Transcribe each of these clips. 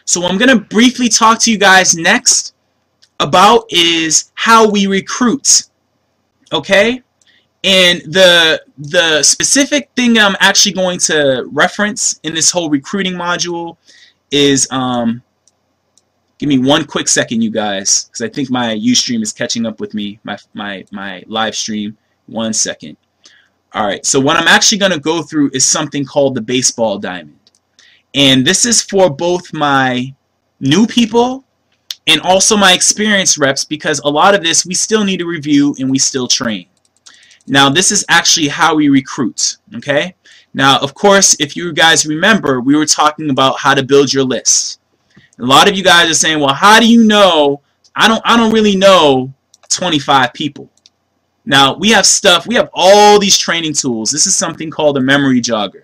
So what I'm going to briefly talk to you guys next about is how we recruit. Okay? And the specific thing that I'm actually going to reference in this whole recruiting module is give me one quick second, you guys, because I think my Ustream is catching up with me, my live stream. 1 second. Alright, so what I'm actually going to go through is something called the baseball diamond. And this is for both my new people and also my experienced reps, because a lot of this we still need to review and we still train. Now, this is actually how we recruit, okay? Now, of course, if you guys remember, we were talking about how to build your list. A lot of you guys are saying, well, how do you know? I don't really know 25 people. Now, we have all these training tools. This is something called a memory jogger.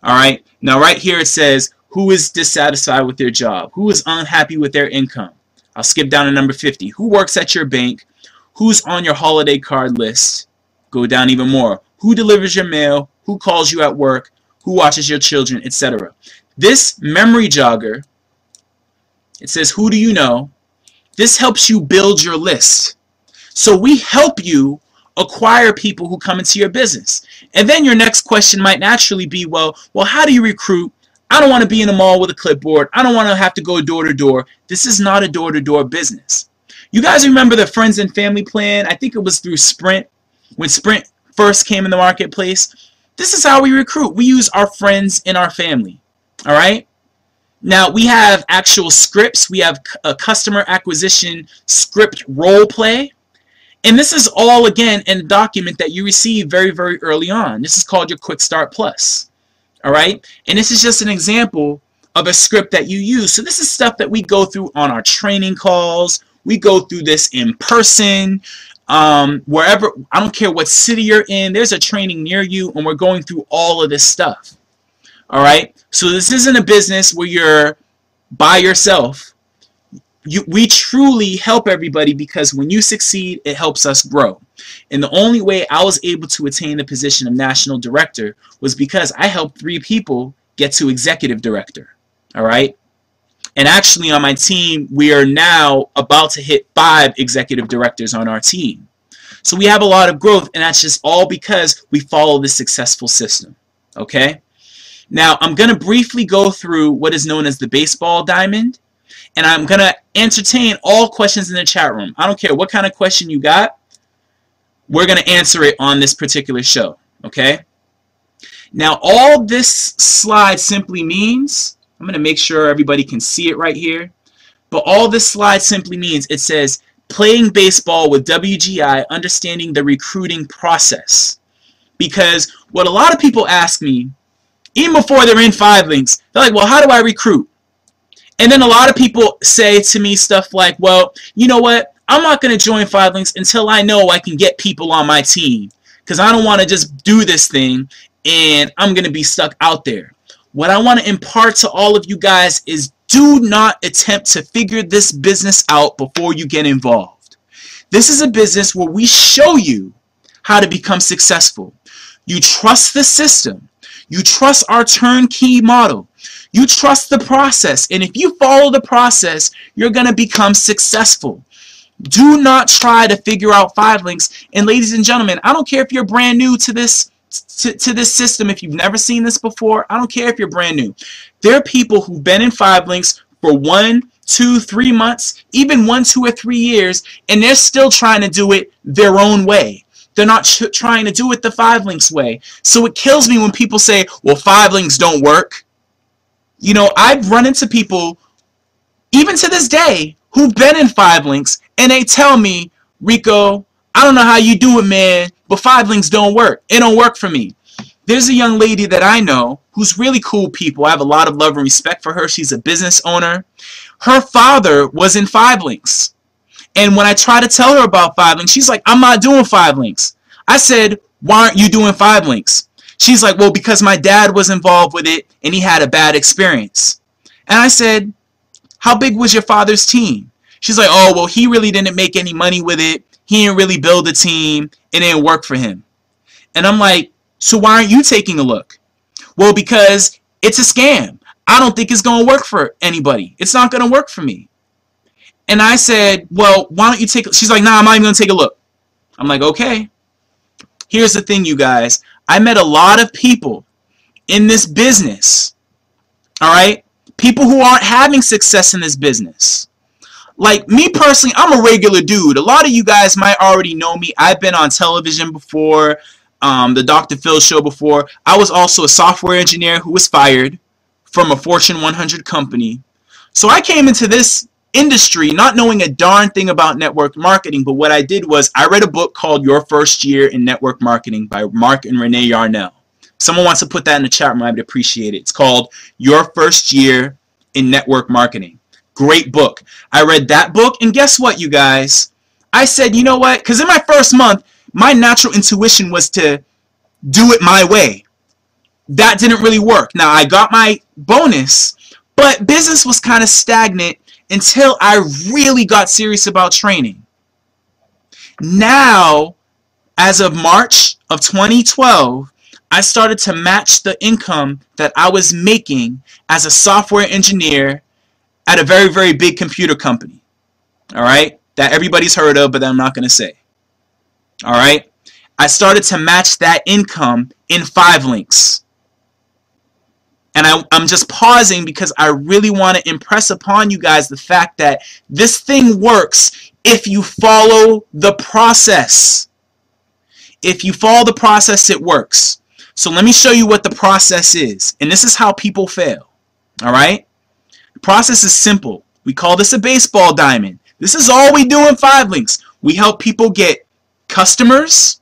All right? Now, right here it says, who is dissatisfied with their job? Who is unhappy with their income? I'll skip down to number 50. Who works at your bank? Who's on your holiday card list? Go down even more. Who delivers your mail? Who calls you at work? Who watches your children, etc. This memory jogger, it says, who do you know? This helps you build your list. So we help you acquire people who come into your business. And then your next question might naturally be, well, how do you recruit? I don't want to be in a mall with a clipboard. I don't want to have to go door to door. This is not a door-to-door business. You guys remember the friends and family plan? I think it was through Sprint. When Sprint first came in the marketplace, this is how we recruit. We use our friends and our family. All right? Now, we have actual scripts. We have a customer acquisition script role play. And this is all, again, in a document that you receive very, very early on. This is called your Quick Start Plus. All right? And this is just an example of a script that you use. So this is stuff that we go through on our training calls. We go through this in person. Wherever, I don't care what city you're in, there's a training near you, and we're going through all of this stuff. All right? So this isn't a business where you're by yourself. We truly help everybody, because when you succeed, it helps us grow. And the only way I was able to attain the position of national director was because I helped 3 people get to executive director. All right? And actually on my team, we are now about to hit 5 executive directors on our team. So we have a lot of growth, and that's just all because we follow this successful system. Okay? Now, I'm going to briefly go through what is known as the baseball diamond, and I'm going to entertain all questions in the chat room. I don't care what kind of question you got. We're going to answer it on this particular show. Okay? Now, all this slide simply means, I'm going to make sure everybody can see it right here, but all this slide simply means, it says, playing baseball with WGI, understanding the recruiting process. Because what a lot of people ask me, even before they're in 5 links, they're like, well, how do I recruit? And then a lot of people say to me stuff like, well, you know what? I'm not going to join 5 links until I know I can get people on my team, because I don't want to just do this thing and I'm going to be stuck out there. What I want to impart to all of you guys is, do not attempt to figure this business out before you get involved. This is a business where we show you how to become successful. You trust the system. You trust our turnkey model. You trust the process. And if you follow the process, you're going to become successful. Do not try to figure out 5 links. And ladies and gentlemen, I don't care if you're brand new to this system, if you've never seen this before, I don't care if you're brand new. There are people who've been in 5 links for 1, 2, 3 months, even 1, 2, or 3 years, and they're still trying to do it their own way. They're not trying to do it the 5 links way. So it kills me when people say, well, 5 links don't work. You know, I've run into people, even to this day, who've been in 5 links, and they tell me, Rico, I don't know how you do it, man, but 5 links don't work. It don't work for me. There's a young lady that I know who's really cool people. I have a lot of love and respect for her. She's a business owner. Her father was in 5 links. And when I try to tell her about 5 links, she's like, I'm not doing 5 links. I said, why aren't you doing 5 links? She's like, well, because my dad was involved with it and he had a bad experience. And I said, how big was your father's team? She's like, oh, well, he really didn't make any money with it. He didn't really build a team. It didn't work for him. And I'm like, so why aren't you taking a look? Well, because it's a scam. I don't think it's going to work for anybody. It's not going to work for me. And I said, well, why don't you take, she's like, nah, I'm not even going to take a look. I'm like, okay. Here's the thing, you guys. I met a lot of people in this business, all right? People who aren't having success in this business. Like me personally, I'm a regular dude. A lot of you guys might already know me. I've been on television before, the Dr. Phil show before. I was also a software engineer who was fired from a Fortune 100 company. So I came into this industry not knowing a darn thing about network marketing, but what I did was I read a book called Your First Year in Network Marketing by Mark and Renee Yarnell. Someone wants to put that in the chat room, I would appreciate it. It's called Your First Year in Network Marketing. Great book. I read that book, and guess what, you guys? I said, you know what? Because in my first month, my natural intuition was to do it my way. That didn't really work. Now, I got my bonus, but business was kind of stagnant until I really got serious about training. Now, as of March of 2012, I started to match the income that I was making as a software engineer at a very, very big computer company. All right? That everybody's heard of, but that I'm not going to say. All right? I started to match that income in 5 links. And I'm just pausing because I really want to impress upon you guys the fact that this thing works if you follow the process. If you follow the process, it works. So let me show you what the process is. And this is how people fail. All right? The process is simple. We call this a baseball diamond. This is all we do in 5 links. We help people get customers,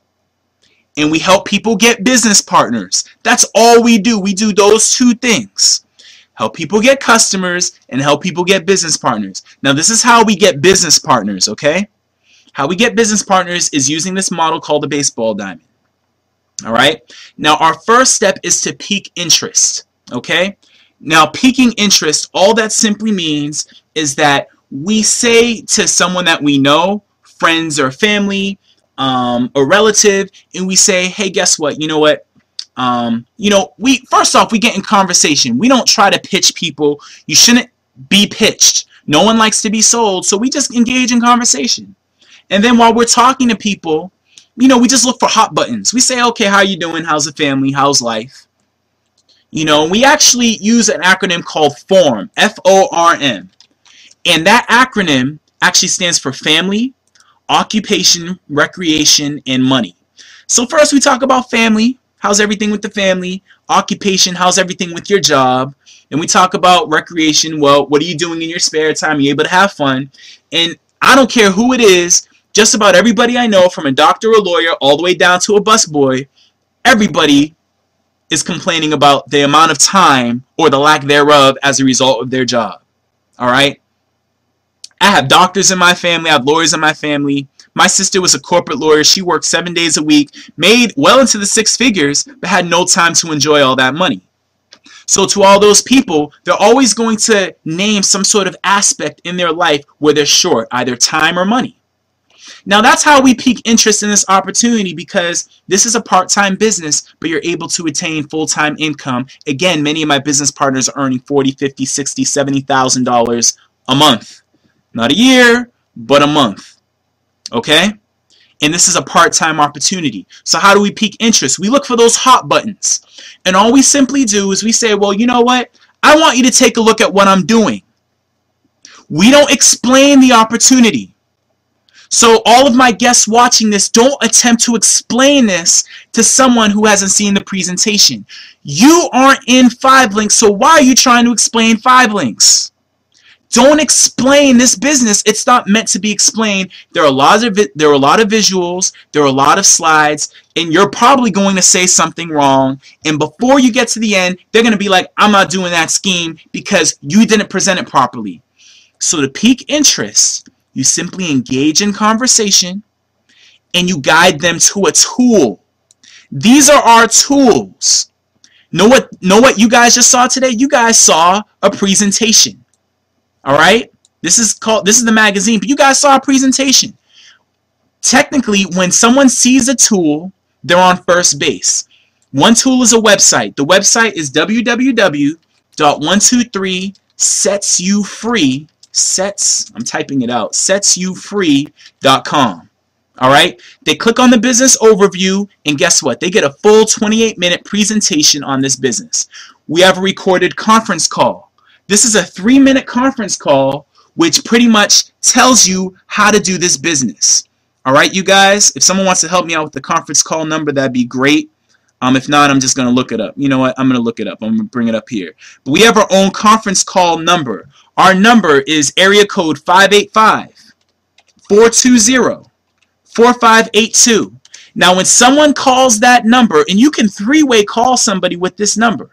and we help people get business partners. That's all we do. We do those 2 things. Help people get customers and help people get business partners. Now, this is how we get business partners, okay? How we get business partners is using this model called the baseball diamond. All right? Now, our first step is to pique interest, okay? Now, piquing interest, all that simply means is that we say to someone that we know, friends or family, a relative, and we say, hey, guess what? You know what? First off, we get in conversation. We don't try to pitch people. You shouldn't be pitched. No one likes to be sold, so we just engage in conversation. And then while we're talking to people, we just look for hot buttons. We say, okay, how you doing? How's the family? How's life? We actually use an acronym called FORM, F-O-R-M. And that acronym actually stands for family, occupation, recreation, and money. So first we talk about family. How's everything with the family? Occupation, how's everything with your job? And we talk about recreation. Well, what are you doing in your spare time? Are you able to have fun? And I don't care who it is, just about everybody I know, from a doctor or lawyer all the way down to a busboy, everybody is complaining about the amount of time or the lack thereof as a result of their job. All right? I have doctors in my family. I have lawyers in my family. My sister was a corporate lawyer. She worked 7 days a week, made well into the 6 figures, but had no time to enjoy all that money. So to all those people, they're always going to name some sort of aspect in their life where they're short, either time or money. Now that's how we pique interest in this opportunity, because this is a part-time business, but you're able to attain full-time income. Again, many of my business partners are earning $40,000, $50,000, $60,000, $70,000 a month. Not a year, but a month. Okay? And this is a part-time opportunity. So how do we pique interest? We look for those hot buttons. And all we simply do is we say, well, you know what? I want you to take a look at what I'm doing. We don't explain the opportunity. So all of my guests watching this, don't attempt to explain this to someone who hasn't seen the presentation. You aren't in 5 links, so why are you trying to explain 5 links? Don't explain this business. It's not meant to be explained. There are a lot of visuals, there are a lot of slides, and you're probably going to say something wrong. And before you get to the end, they're going to be like, I'm not doing that scheme because you didn't present it properly. So to pique interest, you simply engage in conversation and you guide them to a tool. These are our tools. Know what you guys just saw today? You guys saw a presentation. All right? This is the magazine, but you guys saw a presentation. Technically, when someone sees a tool, they're on first base. One tool is a website. The website is www.ricardo, .123 sets you free, I'm typing it out, setsyouFree.com. Alright? They click on the business overview, and guess what? They get a full 28-minute presentation on this business. We have a recorded conference call. This is a 3-minute conference call which pretty much tells you how to do this business. Alright, you guys? If someone wants to help me out with the conference call number, that'd be great. If not, I'm just going to look it up. You know what? I'm going to look it up. I'm going to bring it up here. But we have our own conference call number. Our number is area code 585-420-4582. Now, when someone calls that number, and you can three-way call somebody with this number.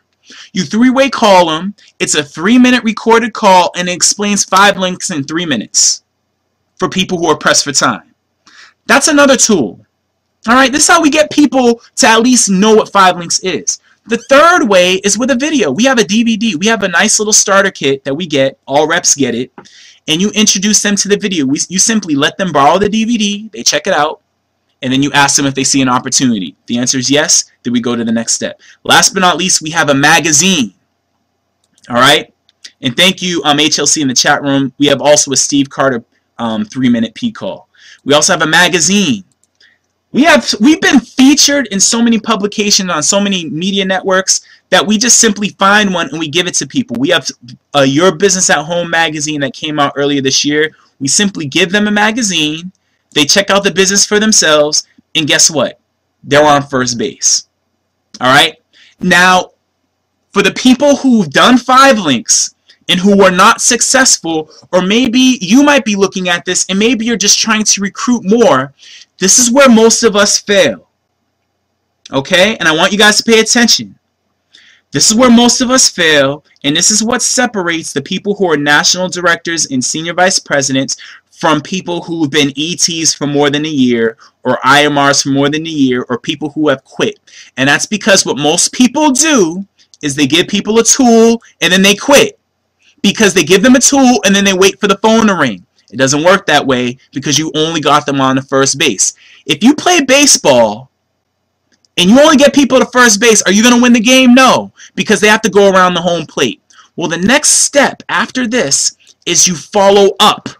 You three-way call them. It's a 3-minute recorded call, and it explains 5 links in 3 minutes for people who are pressed for time. That's another tool. Alright, this is how we get people to at least know what 5 links is. The third way is with a video. We have a DVD. We have a nice little starter kit that we get. All reps get it. And you introduce them to the video. You simply let them borrow the DVD. They check it out. And then you ask them if they see an opportunity. If the answer is yes, then we go to the next step. Last but not least, we have a magazine. Alright? And thank you, HLC in the chat room. We have also a Steve Carter 3-minute P call. We also have a magazine. We've been featured in so many publications on so many media networks that we just simply find one and we give it to people. We have a Your Business at Home magazine that came out earlier this year. We simply give them a magazine. They check out the business for themselves, and guess what? They're on first base. Alright? Now, for the people who've done 5 links and who are not successful, or maybe you might be looking at this and maybe you're just trying to recruit more, this is where most of us fail. Okay? And I want you guys to pay attention. This is where most of us fail, and this is what separates the people who are national directors and senior vice presidents from people who've been ETs for more than a year, or IMRs for more than a year, or people who have quit. And that's because what most people do is they give people a tool and then they quit. Because they give them a tool and then they wait for the phone to ring. It doesn't work that way because you only got them on the first base. If you play baseball and you only get people to first base, are you going to win the game? No, because they have to go around the home plate. Well, the next step after this is you follow up.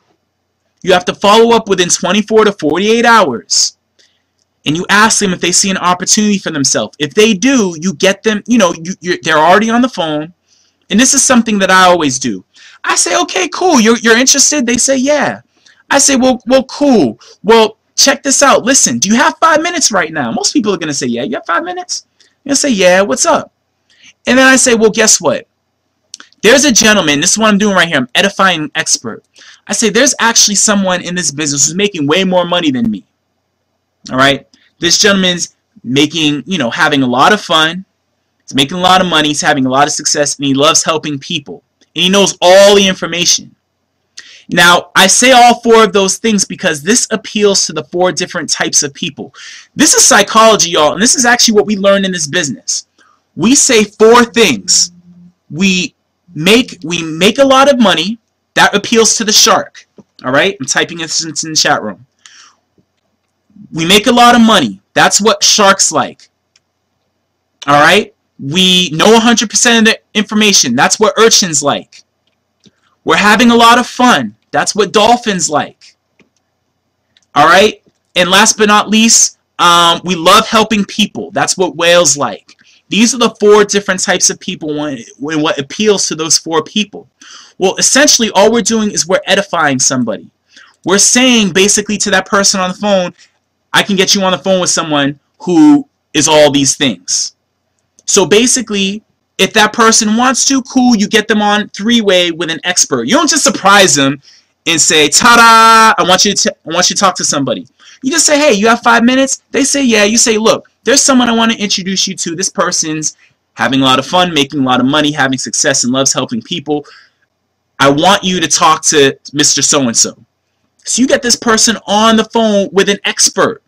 You have to follow up within 24 to 48 hours. And you ask them if they see an opportunity for themselves. If they do, you get them, they're already on the phone. And this is something that I always do. I say, okay, cool. You're interested? They say, yeah. I say, well, cool. Well, check this out. Listen, do you have 5 minutes right now? Most people are going to say, yeah. You have 5 minutes? They'll say, yeah. What's up? And then I say, well, guess what? There's a gentleman. This is what I'm doing right here. I'm edifying an expert. I say, there's actually someone in this business who's making way more money than me. All right? This gentleman's making, having a lot of fun. He's making a lot of money. He's having a lot of success. And he loves helping people. And he knows all the information. Now, I say all 4 of those things because this appeals to the 4 different types of people. This is psychology, y'all, and this is actually what we learned in this business. We say 4 things. We make a lot of money. That appeals to the shark. All right? I'm typing this in the chat room. We make a lot of money. That's what sharks like. All right? We know 100% of the information. That's what urchins like. We're having a lot of fun. That's what dolphins like. Alright? And last but not least, we love helping people. That's what whales like. These are the 4 different types of people when what appeals to those 4 people. Well, essentially, all we're doing is we're edifying somebody. We're saying basically to that person on the phone, I can get you on the phone with someone who is all these things. So basically, if that person wants to, cool, you get them on 3-way with an expert. You don't just surprise them and say, ta-da, I want you to talk to somebody. You just say, hey, you have 5 minutes? They say, yeah. You say, look, there's someone I want to introduce you to. This person's having a lot of fun, making a lot of money, having success, and loves helping people. I want you to talk to Mr. So-and-so. So you get this person on the phone with an expert.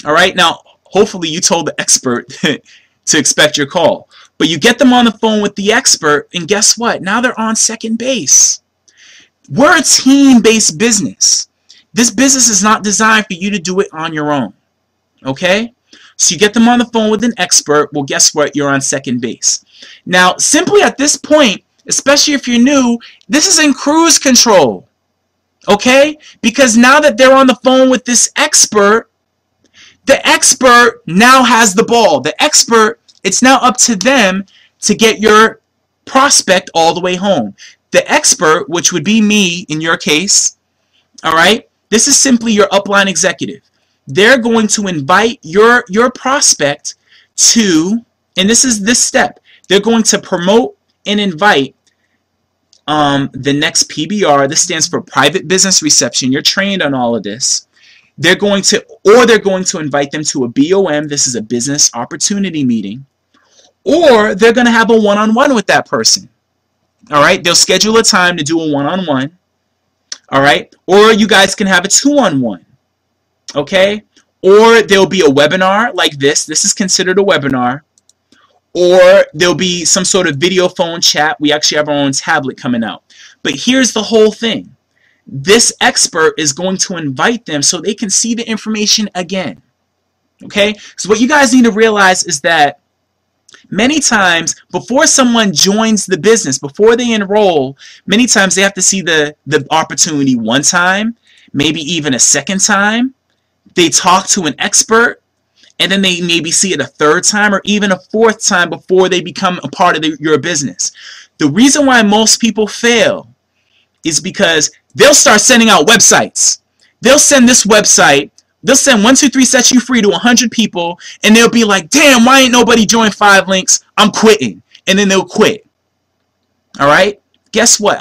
All right? Now, hopefully you told the expert to expect your call. But you get them on the phone with the expert, and guess what? Now they're on second base. We're a team-based business. This business is not designed for you to do it on your own. Okay? So you get them on the phone with an expert. Well, guess what? You're on second base. Now, simply at this point, especially if you're new, this is in cruise control. Okay? Because now that they're on the phone with this expert, the expert now has the ball. The expert, it's now up to them to get your prospect all the way home. The expert, which would be me in your case, all right, this is simply your upline executive. They're going to invite your prospect to, and this is this step, they're going to promote and invite the next PBR. This stands for private business reception. You're trained on all of this. They're going to invite them to a BOM. This is a business opportunity meeting. Or they're going to have a one-on-one with that person. All right? They'll schedule a time to do a one-on-one. All right? Or you guys can have a two-on-one. Okay? Or there'll be a webinar like this. This is considered a webinar. Or there'll be some sort of video phone chat. We actually have our own tablet coming out. But here's the whole thing. This expert is going to invite them so they can see the information again. Okay? So what you guys need to realize is that many times before someone joins the business, before they enroll, many times they have to see the opportunity one time, maybe even a second time. They talk to an expert, and then they maybe see it a third time or even a fourth time before they become a part of your business. The reason why most people fail is because they'll start sending out websites. They'll send this website. They'll send 123 Sets You Free to 100 people, and they'll be like, damn, why ain't nobody joined 5 links? I'm quitting. And then they'll quit. All right? Guess what?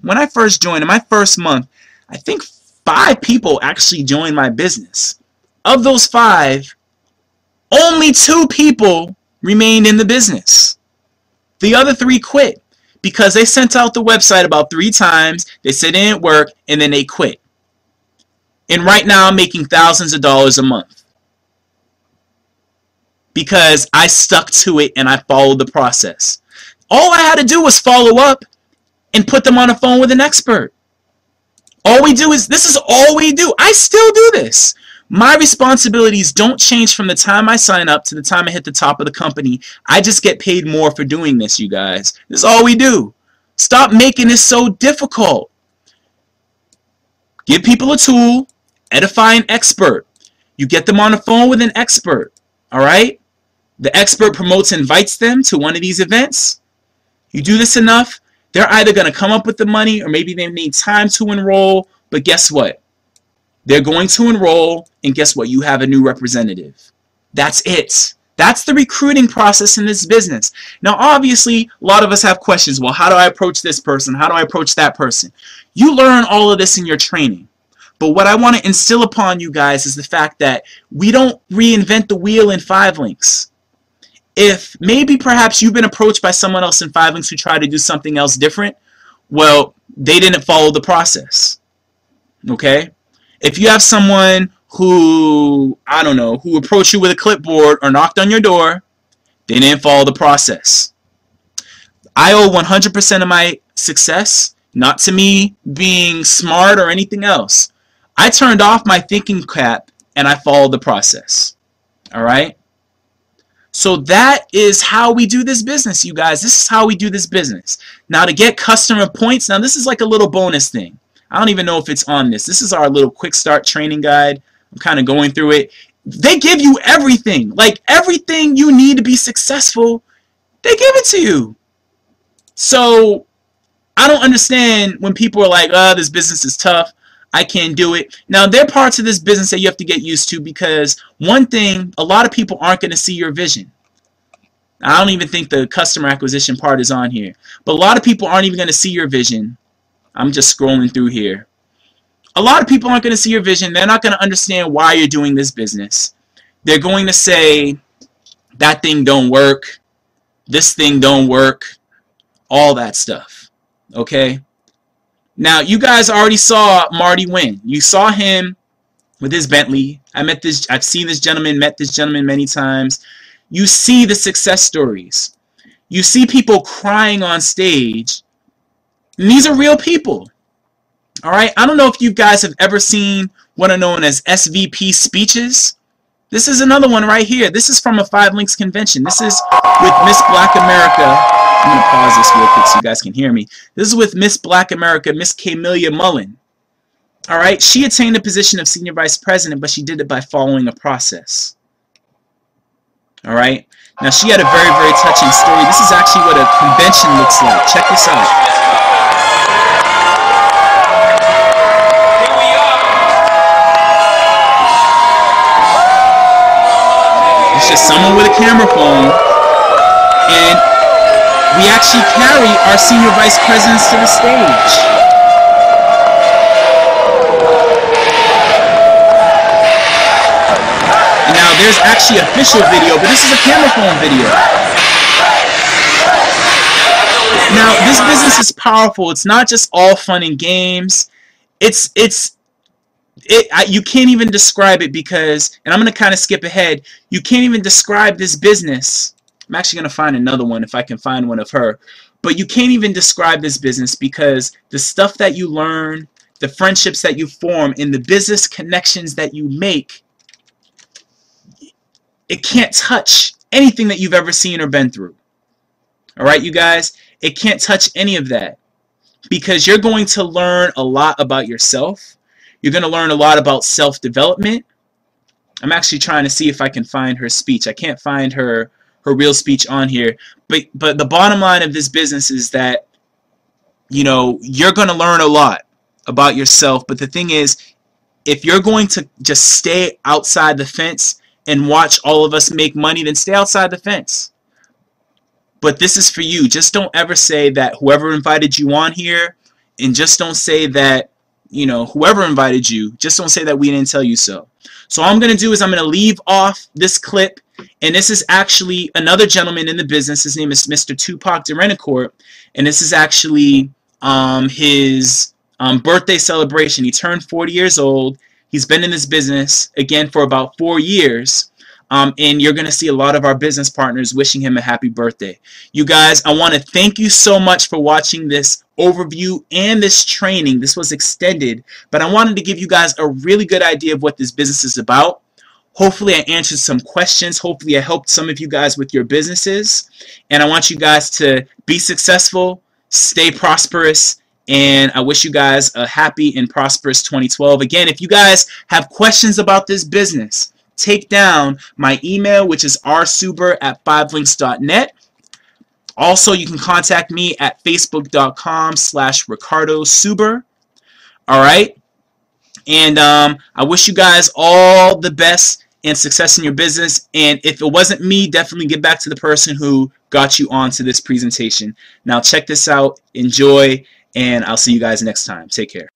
When I first joined, in my first month, I think 5 people actually joined my business. Of those 5, only 2 people remained in the business. The other 3 quit because they sent out the website about 3 times, they said it didn't work, and then they quit. And right now I'm making thousands of dollars a month because I stuck to it and I followed the process. All I had to do was follow up and put them on the phone with an expert. This is all we do. I still do this. My responsibilities don't change from the time I sign up to the time I hit the top of the company. I just get paid more for doing this, you guys. This is all we do. Stop making this so difficult. Give people a tool. Edify an expert. You get them on the phone with an expert. All right? The expert promotes and invites them to one of these events. You do this enough, they're either going to come up with the money or maybe they need time to enroll. But guess what? They're going to enroll, and guess what? You have a new representative. That's it. That's the recruiting process in this business. Now, obviously, a lot of us have questions. Well, how do I approach this person? How do I approach that person? You learn all of this in your training. But what I want to instill upon you guys is the fact that we don't reinvent the wheel in 5 links. If maybe perhaps you've been approached by someone else in 5 links who tried to do something else different, well, they didn't follow the process. Okay? If you have someone who, I don't know, who approached you with a clipboard or knocked on your door, they didn't follow the process. I owe 100% of my success, not to me being smart or anything else. I turned off my thinking cap and I followed the process. All right? So that is how we do this business, you guys. This is how we do this business. Now, to get customer points, now this is like a little bonus thing. I don't even know if it's on this. This is our little quick start training guide. I'm kind of going through it. They give you everything. Like everything you need to be successful, they give it to you. So I don't understand when people are like, oh, this business is tough. I can't do it. Now, there are parts of this business that you have to get used to because one thing, a lot of people aren't going to see your vision. I don't even think the customer acquisition part is on here. But a lot of people aren't even going to see your vision. I'm just scrolling through here. A lot of people aren't going to see your vision. They're not going to understand why you're doing this business. They're going to say, that thing don't work. This thing don't work. All that stuff. Okay? Now, you guys already saw Marty win. You saw him with his Bentley. I've seen this gentleman, met this gentleman many times. You see the success stories. You see people crying on stage. And these are real people. All right? I don't know if you guys have ever seen what are known as SVP speeches. This is another one right here. This is from a 5 Links convention. This is with Miss Black America. I'm going to pause this real quick so you guys can hear me. This is with Miss Black America, Miss Camelia Mullen. All right, she attained the position of Senior Vice President, but she did it by following a process. All right, now she had a very, very touching story. This is actually what a convention looks like. Check this out. It's just someone with a camera phone, and we actually carry our Senior Vice Presidents to the stage. There's actually official video, but this is a camera phone video. Now, this business is powerful. It's not just all fun and games. You can't even describe it because, and I'm going to kind of skip ahead, you can't even describe this business. I'm actually going to find another one if I can find one of her. But you can't even describe this business because the stuff that you learn, the friendships that you form, and the business connections that you make, it can't touch anything that you've ever seen or been through. All right, you guys? It can't touch any of that because you're going to learn a lot about yourself. You're going to learn a lot about self-development. I'm actually trying to see if I can find her speech. I can't find her real speech on here. But the bottom line of this business is that, you know, you're going to learn a lot about yourself. But the thing is, if you're going to just stay outside the fence and watch all of us make money, then stay outside the fence. But this is for you. Just don't ever say that whoever invited you on here, and just don't say that, you know, whoever invited you, just don't say that we didn't tell you so. So all I'm going to do is I'm going to leave off this clip, and this is actually another gentleman in the business. His name is Mr. Tupac Derennecourt, and this is actually his birthday celebration. He turned 40 years old. He's been in this business, again, for about 4 years. And you're going to see a lot of our business partners wishing him a happy birthday. You guys, I want to thank you so much for watching this overview and this training. This was extended, but I wanted to give you guys a really good idea of what this business is about. Hopefully I answered some questions. Hopefully I helped some of you guys with your businesses. And I want you guys to be successful, stay prosperous, and I wish you guys a happy and prosperous 2012. Again, if you guys have questions about this business, take down my email, which is rsuber@5links.net. Also, you can contact me at facebook.com/Ricardo Suber. All right? And I wish you guys all the best and success in your business. And if it wasn't me, definitely get back to the person who got you onto this presentation. Now, check this out. Enjoy. And I'll see you guys next time. Take care.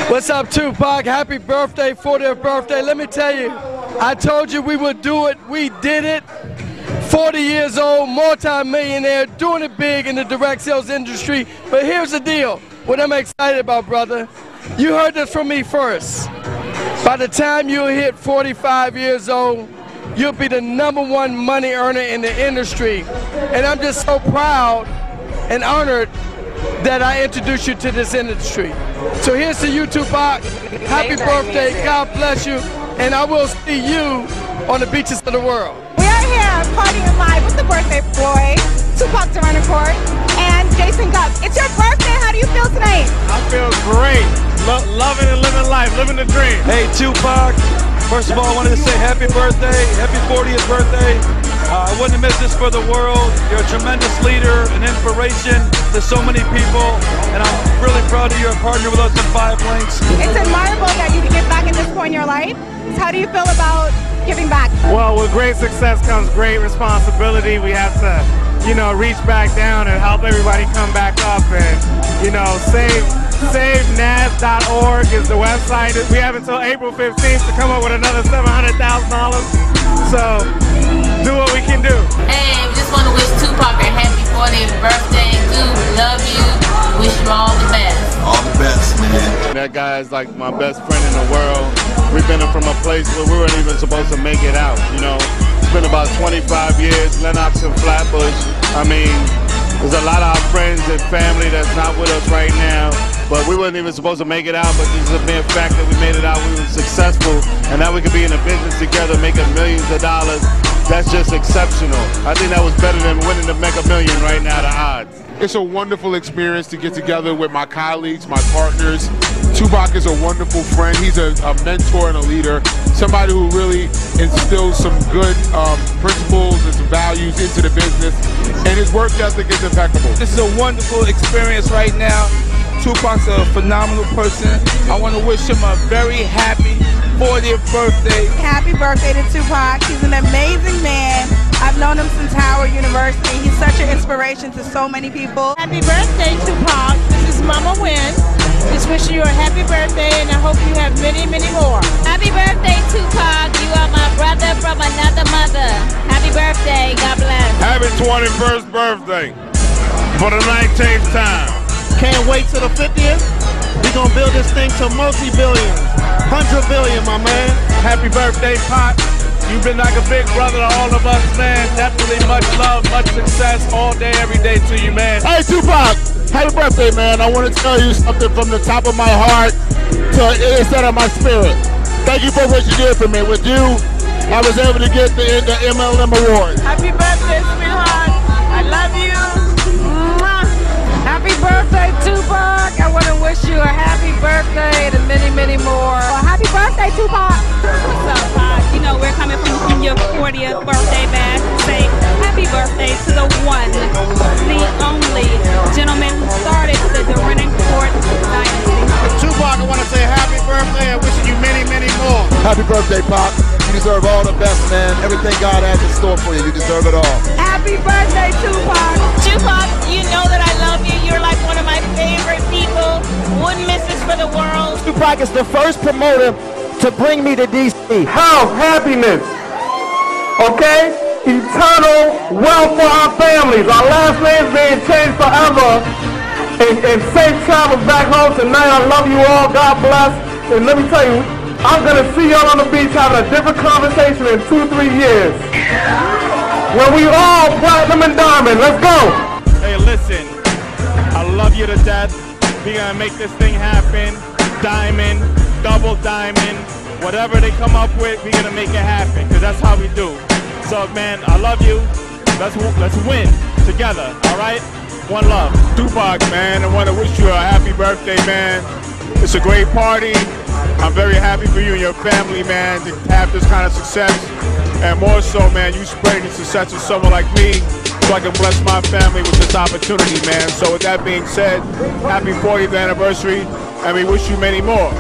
What's up, Tupac? Happy birthday, 40th birthday. Let me tell you, I told you we would do it. We did it. 40 years old, multi-millionaire, doing it big in the direct sales industry. But here's the deal, what I'm excited about, brother. You heard this from me first. By the time you hit 45 years old, you'll be the #1 money earner in the industry. And I'm just so proud and honored that I introduced you to this industry. So here's to you, Tupac. Happy birthday, God bless you, and I will see you on the beaches of the world. We are here partying live with the birthday boy, Tupac Derennecourt, and Jason Gubb. It's your birthday, how do you feel tonight? I feel great, loving and living life, living the dream. Hey Tupac, first of all I wanted to say happy birthday, happy 40th birthday. I wouldn't have missed this for the world. You're a tremendous leader, an inspiration to so many people, and I'm really proud of you and partner with us in 5 Links. It's admirable that you can give back at this point in your life. So how do you feel about giving back? Well, with great success comes great responsibility. We have to, you know, reach back down and help everybody come back up, and, you know, SaveNAS.org is the website. We have until April 15th to come up with another $700,000. So, do what we can do. Hey, we just want to wish Tupac a happy 40th birthday. Love you. Wish you all the best. All the best, man. That guy is like my best friend in the world. We've been from a place where we weren't even supposed to make it out, you know. It's been about 25 years, Lenox and Flatbush. I mean, there's a lot of our friends and family that's not with us right now, but we weren't even supposed to make it out, but this is a mere fact that we made it out, we were successful, and now we could be in a business together making millions of dollars. that's just exceptional. I think that was better than winning the Mega Million right now, the odds. It's a wonderful experience to get together with my colleagues, my partners. Tupac is a wonderful friend. He's a mentor and a leader, somebody who really instills some good principles and some values into the business, and his work ethic is impeccable. This is a wonderful experience right now. Tupac's a phenomenal person. I want to wish him a very happy 40th birthday. Happy birthday to Tupac. He's an amazing man. I've known him since Howard University. He's such an inspiration to so many people. Happy birthday, Tupac. This is Mama Wynn. Just wishing you a happy birthday, and I hope you have many, many more. Happy birthday, Tupac. You are my brother from another mother. Happy birthday. God bless. Happy 21st birthday for the 19th time. Can't wait till the 50th. We're gonna build this thing to multi-billions, 100 billion, my man. Happy birthday, Pop. You've been like a big brother to all of us, man. Definitely much love, much success all day, every day to you, man. Hey, Tupac, happy birthday, man. I want to tell you something from the top of my heart to inside of my spirit. Thank you for what you did for me. With you, I was able to get the MLM award. Happy birthday, sweetheart. I love you. Mwah. Happy birthday, Tupac. I want to wish you a happy birthday and many, many more. Well, happy birthday, Tupac. What's up, Pac? You know, we're coming from your 40th birthday bash to say happy birthday to the one, the only gentleman who started the Duran Court dynasty. Tupac, I want to say happy birthday and wishing you many, many more. Happy birthday, Pop. You deserve all the best, man. Everything God has in store for you, you deserve it all. Happy birthday, Tupac. Tupac, you know that I love you. You're like one of my favorite people. Wouldn't miss this for the world. Tupac is the first promoter to bring me to DC. Health, happiness, okay? Eternal wealth for our families. Our last names being changed forever. And safe travels back home tonight. I love you all. God bless. And let me tell you, I'm going to see y'all on the beach having a different conversation in 2-3 years. When we all platinum and diamond. Let's go. Hey, listen, I love you to death. We're going to make this thing happen. Diamond, double diamond, whatever they come up with, we're going to make it happen, because that's how we do. So, man, I love you. Let's win together, all right? One love. Tupac, man, I want to wish you a happy birthday, man. It's a great party. I'm very happy for you and your family, man, to have this kind of success. And more so, man, you spreading the success to someone like me, so I can bless my family with this opportunity, man. So with that being said, happy 40th anniversary, and we wish you many more.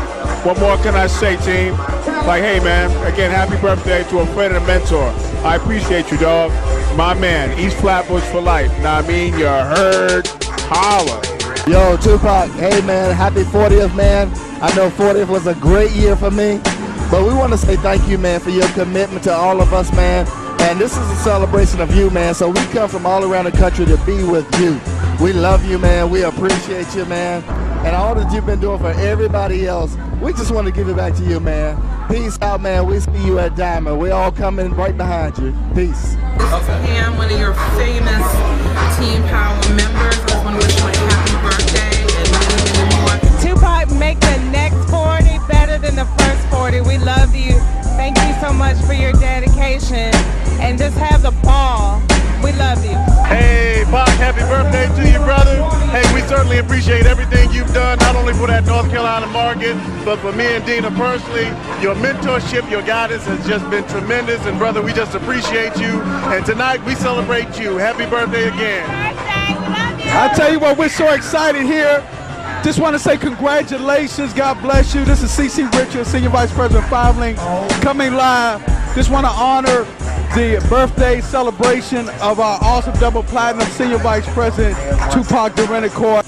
What more can I say, team? Like, hey, man, again, happy birthday to a friend and a mentor. I appreciate you, dog. My man, East Flatbush for life. Now, I mean, you heard, holla. Yo, Tupac, hey, man, happy 40th, man. I know 40th was a great year for me, but we want to say thank you, man, for your commitment to all of us, man. And this is a celebration of you, man, so we come from all around the country to be with you. We love you, man. We appreciate you, man. And all that you've been doing for everybody else, we just want to give it back to you, man. Peace out, man. We see you at Diamond. We're all coming right behind you. Peace. This is Pam, one of your famous Team Power members. I just want to wish you a happy birthday and many, many more. Tupac, make the next 40 better than the first 40. We love you. Thank you so much for your dedication. And just have the ball. We love you. Hey, Pac, happy birthday to you, brother. Hey, we certainly appreciate everything you've done, not only for that North Carolina market, but for me and Dina personally. Your mentorship, your guidance has just been tremendous. And, brother, we just appreciate you. And tonight, we celebrate you. Happy birthday again. I tell you what, we're so excited here. Just want to say congratulations. God bless you. This is C.C. Richards, Senior Vice President of 5 Link, coming live. Just want to honor the birthday celebration of our awesome double platinum Senior Vice President, Tupac Duran Court.